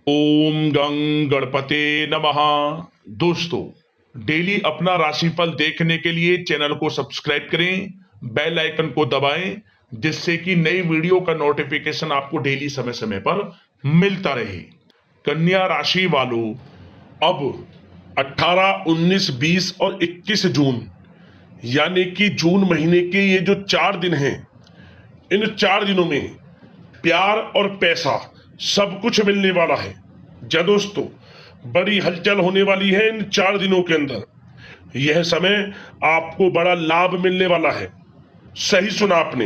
ओम गं गणपते नमः। दोस्तों, डेली अपना राशिफल देखने के लिए चैनल को सब्सक्राइब करें, बेल आइकन को दबाएं, जिससे कि नई वीडियो का नोटिफिकेशन आपको डेली समय समय पर मिलता रहे। कन्या राशि वालों, अब 18, 19, 20 और 21 जून यानी कि जून महीने के ये जो 4 दिन हैं, इन 4 दिनों में प्यार और पैसा सब कुछ मिलने वाला है। जी दोस्तों, बड़ी हलचल होने वाली है इन 4 दिनों के अंदर। यह समय आपको बड़ा लाभ मिलने वाला है। सही सुना आपने,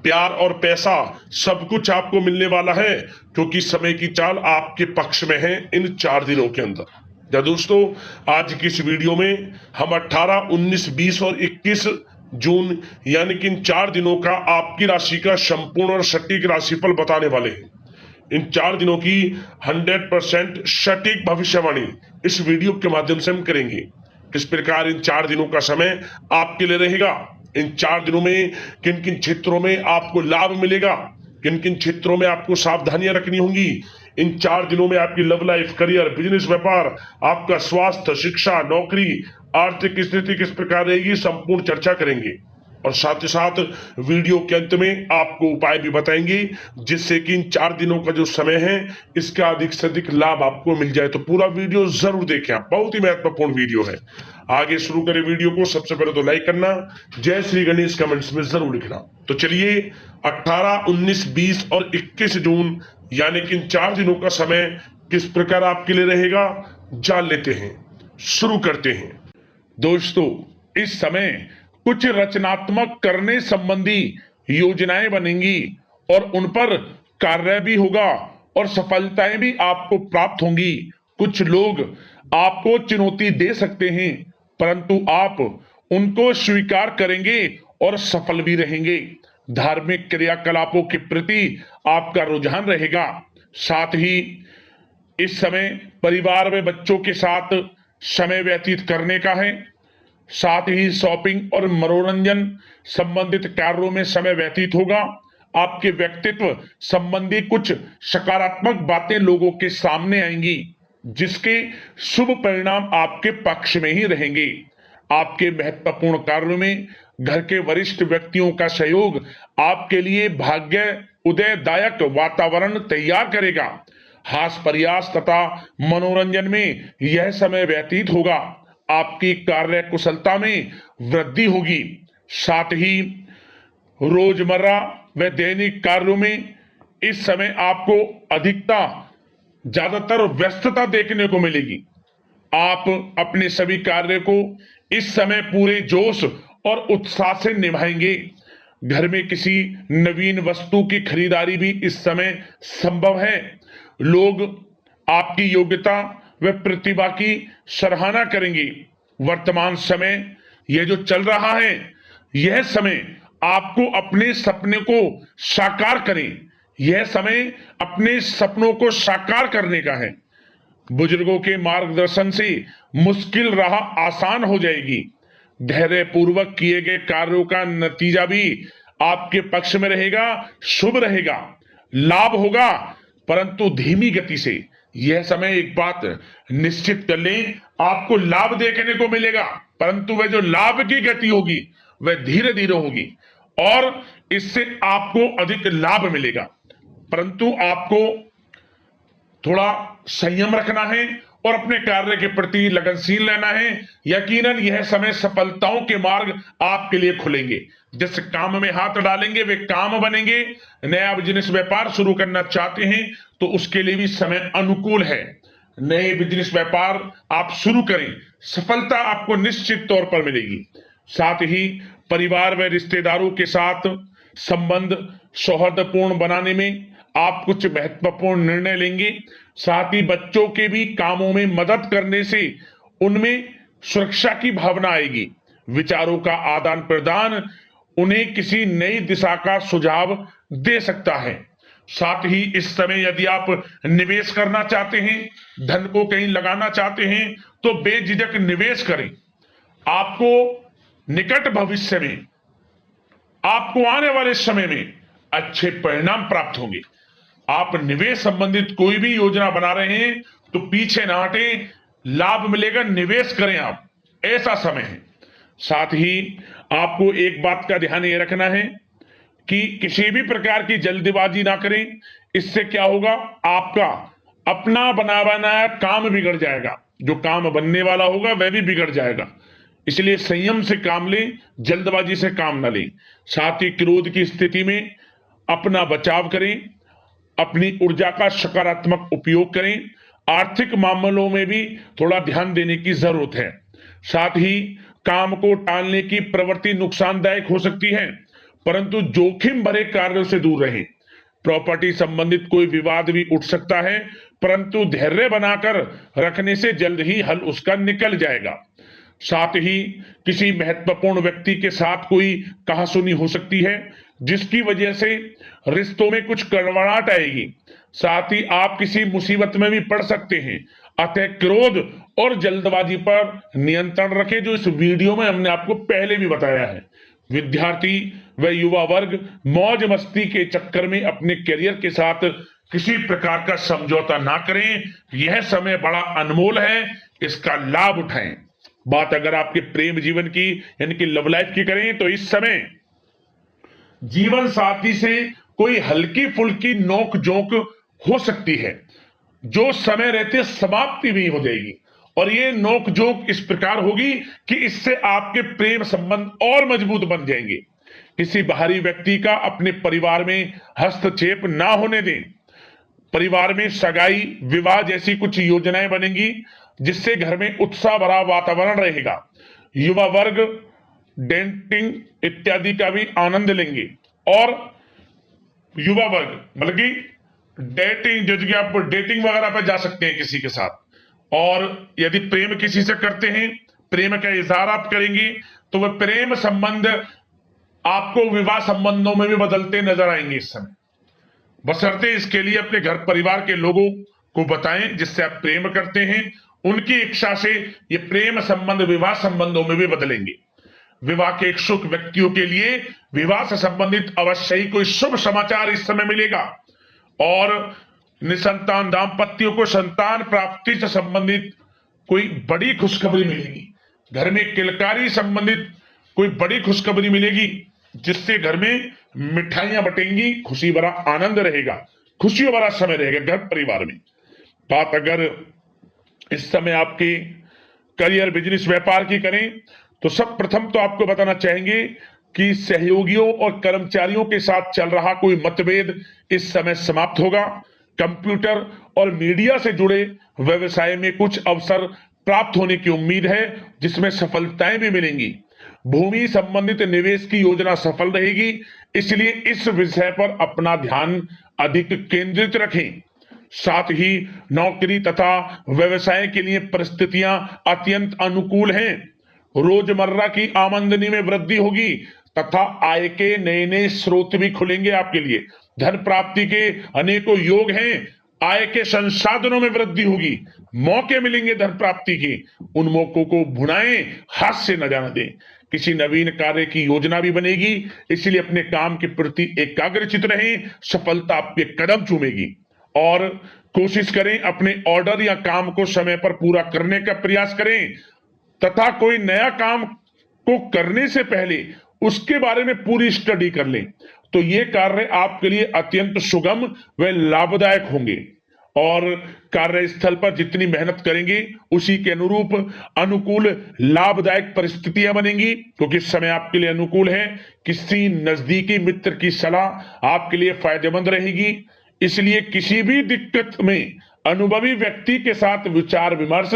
प्यार और पैसा सब कुछ आपको मिलने वाला है, क्योंकि समय की चाल आपके पक्ष में है इन 4 दिनों के अंदर। जी दोस्तों, आज की इस वीडियो में हम 18, 19, 20 और 21 जून यानी कि इन 4 दिनों का आपकी राशि का संपूर्ण और सटीक राशिफल बताने वाले हैं। इन 4 दिनों की 100% सटीक भविष्यवाणी इस वीडियो के माध्यम से हम करेंगे। किस प्रकार इन 4 दिनों का समय आपके लिए रहेगा, इन 4 दिनों में किन किन क्षेत्रों में आपको लाभ मिलेगा, किन किन क्षेत्रों में आपको सावधानियां रखनी होंगी, इन 4 दिनों में आपकी लव लाइफ, करियर, बिजनेस, व्यापार, आपका स्वास्थ्य, शिक्षा, नौकरी, आर्थिक स्थिति किस प्रकार रहेगी, संपूर्ण चर्चा करेंगे। और साथ ही साथ वीडियो के अंत में आपको उपाय भी बताएंगे, जिससे कि इन 4 दिनों का जो समय है इसका अधिक से अधिक लाभ आपको मिल जाए। तो पूरा वीडियो जरूर देखें, आप बहुत ही महत्वपूर्ण वीडियो है। आगे शुरू करें वीडियो को। सबसे पहले तो लाइक करना, जय श्री गणेश कमेंट्स में जरूर लिखना। तो चलिए 18, 19, 20 और 21 जून यानी कि इन 4 दिनों का समय किस प्रकार आपके लिए रहेगा जान लेते हैं। शुरू करते हैं। दोस्तों, इस समय कुछ रचनात्मक करने संबंधी योजनाएं बनेंगी और उन पर कार्य भी होगा और सफलताएं भी आपको प्राप्त होंगी। कुछ लोग आपको चुनौती दे सकते हैं, परंतु आप उनको स्वीकार करेंगे और सफल भी रहेंगे। धार्मिक क्रियाकलापों के प्रति आपका रुझान रहेगा। साथ ही इस समय परिवार में बच्चों के साथ समय व्यतीत करने का है। साथ ही शॉपिंग और मनोरंजन संबंधित कार्यों में समय व्यतीत होगा। आपके व्यक्तित्व संबंधी कुछ सकारात्मक बातें लोगों के सामने आएंगी, जिसके शुभ परिणाम आपके पक्ष में ही रहेंगे। आपके महत्वपूर्ण कार्यों में घर के वरिष्ठ व्यक्तियों का सहयोग आपके लिए भाग्य उदयदायक वातावरण तैयार करेगा। हास्य प्रयास तथा मनोरंजन में यह समय व्यतीत होगा। आपकी कार्य कुशलता में वृद्धि होगी। साथ ही रोजमर्रा व दैनिक कार्यों में इस समय आपको ज्यादातर व्यस्तता देखने को मिलेगी। आप अपने सभी कार्य को इस समय पूरे जोश और उत्साह से निभाएंगे। घर में किसी नवीन वस्तु की खरीदारी भी इस समय संभव है। लोग आपकी योग्यता व प्रतिभा की सराहना करेंगे। वर्तमान समय यह जो चल रहा है, यह समय आपको अपने सपने को साकार करें। यह समय अपने सपनों को साकार करने का है। बुजुर्गों के मार्गदर्शन से मुश्किल राह आसान हो जाएगी। धैर्य पूर्वक किए गए कार्यों का नतीजा भी आपके पक्ष में रहेगा, शुभ रहेगा, लाभ होगा, परंतु धीमी गति से। यह समय एक बात निश्चित कर लें, आपको लाभ देखने को मिलेगा, परंतु वह जो लाभ की गति होगी वह धीरे धीरे होगी और इससे आपको अधिक लाभ मिलेगा। परंतु आपको थोड़ा संयम रखना है और अपने कार्य के प्रति लगनशील रहना है। यकीनन यह समय सफलताओं के मार्ग आपके लिए खुलेंगे। जिस काम में हाथ डालेंगे वे काम बनेंगे। नया बिजनेस व्यापार शुरू करना चाहते हैं तो उसके लिए भी समय अनुकूल है। नए बिजनेस व्यापार आप शुरू करें, सफलता आपको निश्चित तौर पर मिलेगी। साथ ही परिवार व रिश्तेदारों के साथ संबंध सौहार्दपूर्ण बनाने में आप कुछ महत्वपूर्ण निर्णय लेंगे। साथ ही बच्चों के भी कामों में मदद करने से उनमें सुरक्षा की भावना आएगी। विचारों का आदान प्रदान उन्हें किसी नई दिशा का सुझाव दे सकता है। साथ ही इस समय यदि आप निवेश करना चाहते हैं, धन को कहीं लगाना चाहते हैं, तो बेझिझक निवेश करें। आपको निकट भविष्य में, आपको आने वाले समय में अच्छे परिणाम प्राप्त होंगे। आप निवेश संबंधित कोई भी योजना बना रहे हैं तो पीछे ना हटें, लाभ मिलेगा, निवेश करें आप, ऐसा समय है। साथ ही आपको एक बात का ध्यान ये रखना है कि किसी भी प्रकार की जल्दबाजी ना करें। इससे क्या होगा, आपका अपना बना बनाया काम बिगड़ जाएगा, जो काम बनने वाला होगा वह भी बिगड़ जाएगा। इसलिए संयम से काम लें, जल्दबाजी से काम ना लें। साथ ही क्रोध की स्थिति में अपना बचाव करें, अपनी ऊर्जा का सकारात्मक उपयोग करें। आर्थिक मामलों में भी थोड़ा ध्यान देने की जरूरत है। साथ ही काम को टालने की प्रवृत्ति नुकसानदायक हो सकती है, परंतु जोखिम भरे कार्यों से दूर रहें। प्रॉपर्टी संबंधित कोई विवाद भी उठ सकता है, परंतु धैर्य बनाकर रखने से जल्द ही हल उसका निकल जाएगा। साथ ही किसी महत्वपूर्ण व्यक्ति के साथ कोई कहासुनी हो सकती है, जिसकी वजह से रिश्तों में कुछ कड़वाहट आएगी। साथ ही आप किसी मुसीबत में भी पड़ सकते हैं। अतः क्रोध और जल्दबाजी पर नियंत्रण रखें, जो इस वीडियो में हमने आपको पहले भी बताया है। विद्यार्थी व युवा वर्ग मौज मस्ती के चक्कर में अपने करियर के साथ किसी प्रकार का समझौता ना करें। यह समय बड़ा अनमोल है, इसका लाभ उठाएं। बात अगर आपके प्रेम जीवन की यानी कि लव लाइफ की करें तो इस समय जीवन साथी से कोई हल्की फुल्की नोक झोंक हो सकती है, जो समय रहते समाप्ति भी हो जाएगी। और ये नोक झोंक इस प्रकार होगी कि इससे आपके प्रेम संबंध और मजबूत बन जाएंगे। किसी बाहरी व्यक्ति का अपने परिवार में हस्तक्षेप ना होने दें। परिवार में सगाई, विवाह जैसी कुछ योजनाएं बनेंगी, जिससे घर में उत्साह भरा वातावरण रहेगा। युवा वर्ग डेटिंग इत्यादि का भी आनंद लेंगे। और युवा वर्ग मतलब कि डेटिंग, जैसे कि आप डेटिंग वगैरह पर जा सकते हैं किसी के साथ। और यदि प्रेम किसी से करते हैं, प्रेम का इजहार आप करेंगे, तो वह प्रेम संबंध आपको विवाह संबंधों में भी बदलते नजर आएंगे इस समय। बशर्ते इसके लिए अपने घर परिवार के लोगों को बताएं जिससे आप प्रेम करते हैं। उनकी इच्छा से ये प्रेम संबंध विवाह संबंधों में भी बदलेंगे। विवाह के इच्छुक व्यक्तियों के लिए विवाह से संबंधित अवश्य ही कोई शुभ समाचार इस समय मिलेगा। और निसंतान दाम्पत्यों को संतान प्राप्ति से संबंधित कोई बड़ी खुशखबरी मिलेगी। घर में किलकारी संबंधित कोई बड़ी खुशखबरी मिलेगी, जिससे घर में मिठाइयां बटेंगी, खुशी भरा आनंद रहेगा, खुशियों भरा समय रहेगा घर परिवार में। बात अगर इस समय आपके करियर, बिजनेस, व्यापार की करें तो सब प्रथम तो आपको बताना चाहेंगे कि सहयोगियों और कर्मचारियों के साथ चल रहा कोई मतभेद इस समय समाप्त होगा। कंप्यूटर और मीडिया से जुड़े व्यवसाय में कुछ अवसर प्राप्त होने की उम्मीद है, जिसमें सफलताएं भी मिलेंगी। भूमि संबंधित निवेश की योजना सफल रहेगी, इसलिए इस विषय पर अपना ध्यान अधिक केंद्रित रखें। साथ ही नौकरी तथा व्यवसाय के लिए परिस्थितियां अत्यंत अनुकूल हैं। रोजमर्रा की आमदनी में वृद्धि होगी तथा आय के नए नए स्रोत भी खुलेंगे आपके लिए। धन प्राप्ति के अनेकों योग हैं। आय के संसाधनों में वृद्धि होगी, मौके मिलेंगे धन प्राप्ति के। उन मौकों को भुनाएं, हाथ से न जाने दें। किसी नवीन कार्य की योजना भी बनेगी, इसलिए अपने काम के प्रति एकाग्रचित रहें, सफलता आपके कदम चूमेगी। और कोशिश करें अपने ऑर्डर या काम को समय पर पूरा करने का प्रयास करें तथा कोई नया काम को करने से पहले उसके बारे में पूरी स्टडी कर लें, तो ये कार्य आपके लिए अत्यंत सुगम व लाभदायक होंगे। और कार्यस्थल पर जितनी मेहनत करेंगे उसी के अनुरूप अनुकूल लाभदायक परिस्थितियां बनेंगी, क्योंकि इस समय आपके लिए अनुकूल है। किसी नजदीकी मित्र की सलाह आपके लिए फायदेमंद रहेगी, इसलिए किसी भी दिक्कत में अनुभवी व्यक्ति के साथ विचार विमर्श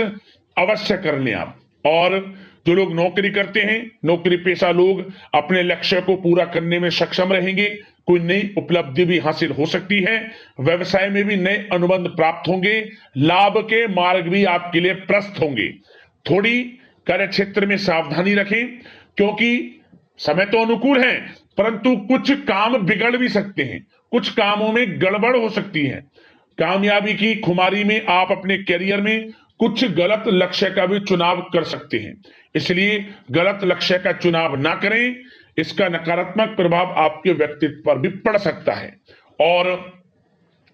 अवश्य कर लें आप। और जो लोग नौकरी करते हैं, नौकरी पेशा लोग अपने लक्ष्य को पूरा करने में सक्षम रहेंगे। कोई नई उपलब्धि भी हासिल हो सकती है। व्यवसाय में भी नए अनुबंध प्राप्त होंगे। लाभ के मार्ग भी आपके लिए प्रशस्त होंगे। थोड़ी कार्य क्षेत्र में सावधानी रखें, क्योंकि समय तो अनुकूल है, परंतु कुछ काम बिगड़ भी सकते हैं, कुछ कामों में गड़बड़ हो सकती है। कामयाबी की खुमारी में आप अपने करियर में कुछ गलत लक्ष्य का भी चुनाव कर सकते हैं, इसलिए गलत लक्ष्य का चुनाव ना करें। इसका नकारात्मक प्रभाव आपके व्यक्तित्व पर भी पड़ सकता है। और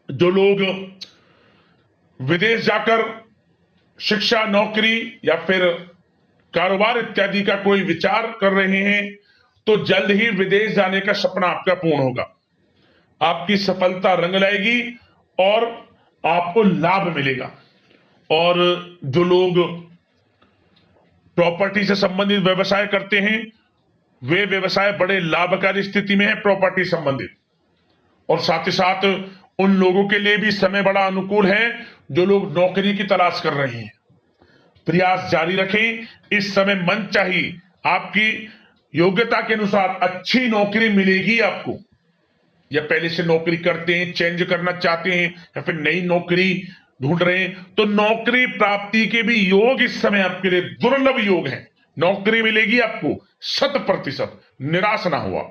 जो लोग विदेश जाकर शिक्षा, नौकरी या फिर कारोबार इत्यादि का कोई विचार कर रहे हैं, तो जल्द ही विदेश जाने का सपना आपका पूर्ण होगा। आपकी सफलता रंग लाएगी और आपको लाभ मिलेगा। और जो लोग प्रॉपर्टी से संबंधित व्यवसाय करते हैं, वे व्यवसाय बड़े लाभकारी स्थिति में है प्रॉपर्टी संबंधित। और साथ ही साथ उन लोगों के लिए भी समय बड़ा अनुकूल है जो लोग नौकरी की तलाश कर रहे हैं। प्रयास जारी रखें, इस समय मन चाहिए आपकी योग्यता के अनुसार अच्छी नौकरी मिलेगी आपको। या पहले से नौकरी करते हैं, चेंज करना चाहते हैं, या फिर नई नौकरी ढूंढ रहे हैं, तो नौकरी प्राप्ति के भी योग इस समय आपके लिए दुर्लभ योग है। नौकरी मिलेगी आपको 100%, निराश ना हुआ।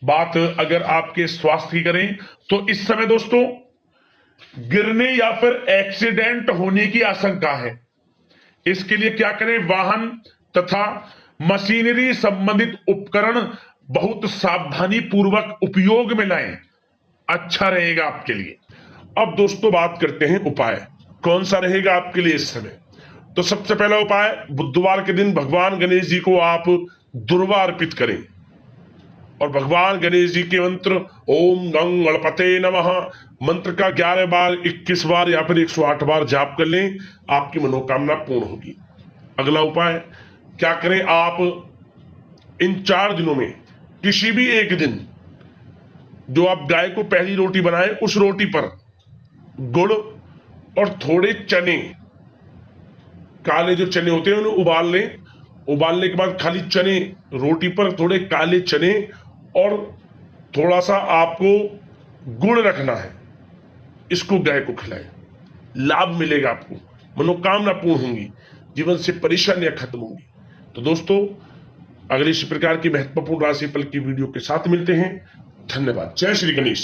बात अगर आपके स्वास्थ्य की करें तो इस समय दोस्तों गिरने या फिर एक्सीडेंट होने की आशंका है। इसके लिए क्या करें? वाहन तथा मशीनरी संबंधित उपकरण बहुत सावधानी पूर्वक उपयोग में लाएं, अच्छा रहेगा आपके लिए। अब दोस्तों बात करते हैं उपाय, कौन सा रहेगा आपके लिए इस समय। तो सबसे पहला उपाय, बुधवार के दिन भगवान गणेश जी को आप दुर्वा अर्पित करें और भगवान गणेश जी के मंत्र ओम गं गणपते नमः मंत्र का 11 बार, 21 बार या फिर 108 बार जाप कर लें, आपकी मनोकामना पूर्ण होगी। अगला उपाय क्या करें? आप इन 4 दिनों में किसी भी एक दिन जो आप गाय को पहली रोटी बनाए, उस रोटी पर गुड़ और थोड़े चने, काले जो चने होते हैं उन्हें उबाल लें। उबालने के बाद खाली चने, रोटी पर थोड़े काले चने और थोड़ा सा आपको गुड़ रखना है, इसको गाय को खिलाएं। लाभ मिलेगा आपको, मनोकामना पूर्ण होंगी, जीवन से परेशानियां खत्म होंगी। तो दोस्तों अगले इसी प्रकार की महत्वपूर्ण राशिफल की वीडियो के साथ मिलते हैं। धन्यवाद। जय श्री गणेश।